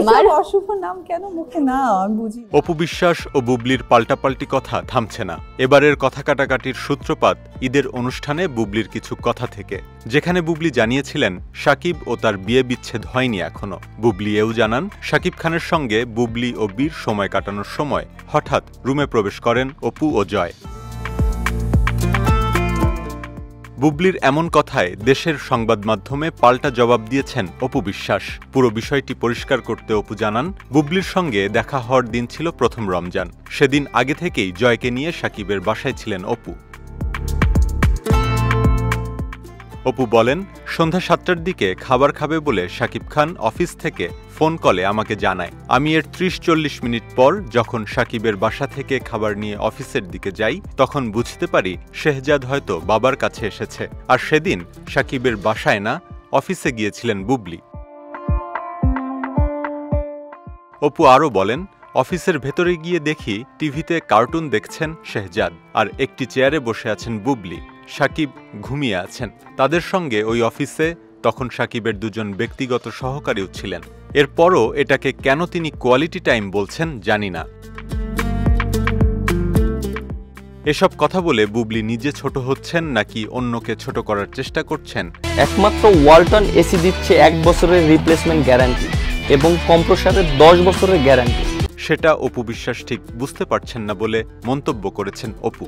মার অশুভ নাম কেন মুখে না আমি বুঝি। অপু বিশ্বাস ও বুবলির পাল্টাপাল্টি কথা থামছে না। এবারের কথা কাটাকাটির সূত্রপাত ঈদের অনুষ্ঠানে বুবলির কিছু কথা থেকে, যেখানে বুবলি জানিয়েছিলেন শাকিব ও তার বিয়ে বিচ্ছেদ হয়নি এখনো। বুবলি এও জানান শাকিব খানের সঙ্গে বুবলি ও বীর সময় কাটানোর সময় হঠাৎ রুমে প্রবেশ করেন অপু ও জয়। বুবলির এমন কথায় দেশের সংবাদ মাধ্যমে পাল্টা জবাব দিয়েছেন অপু বিশ্বাস। পুরো বিষয়টি পরিষ্কার করতে অপু জানান, বুবলির সঙ্গে দেখা হওয়ার দিন ছিল প্রথম রমজান। সেদিন আগে থেকেই জয়কে নিয়ে শাকিবের বাসায় ছিলেন অপু। অপু বলেন, সন্ধ্যা ৭টার দিকে খাবার খাবে বলে শাকিব খান অফিস থেকে ফোন কলে আমাকে জানায়। আমি এর ৩০-৪০ মিনিট পর যখন শাকিবের বাসা থেকে খাবার নিয়ে অফিসের দিকে যাই, তখন বুঝতে পারি শেহজাদ হয়তো বাবার কাছে এসেছে। আর সেদিন শাকিবের বাসায় না, অফিসে গিয়েছিলেন বুবলি। অপু আরও বলেন, অফিসের ভেতরে গিয়ে দেখি টিভিতে কার্টুন দেখছেন শেহজাদ, আর একটি চেয়ারে বসে আছেন বুবলি। শাকিব ঘুমিয়ে আছেন। তাদের সঙ্গে ওই অফিসে তখন শাকিবের দুজন ব্যক্তিগত সহকারীও ছিলেন। এরপরও এটাকে কেন তিনি কোয়ালিটি টাইম বলছেন জানি না। এসব কথা বলে বুবলি নিজে ছোট হচ্ছেন নাকি অন্যকে ছোট করার চেষ্টা করছেন? একমাত্র ওয়ালটন এসি দিচ্ছে 1 বছরের রিপ্লেসমেন্ট গ্যারান্টি এবং কম্প্রেসারের 10 বছরের গ্যারান্টি। সেটা অপু বিশ্বাস ঠিক বুঝতে পারছেন না বলে মন্তব্য করেছেন অপু।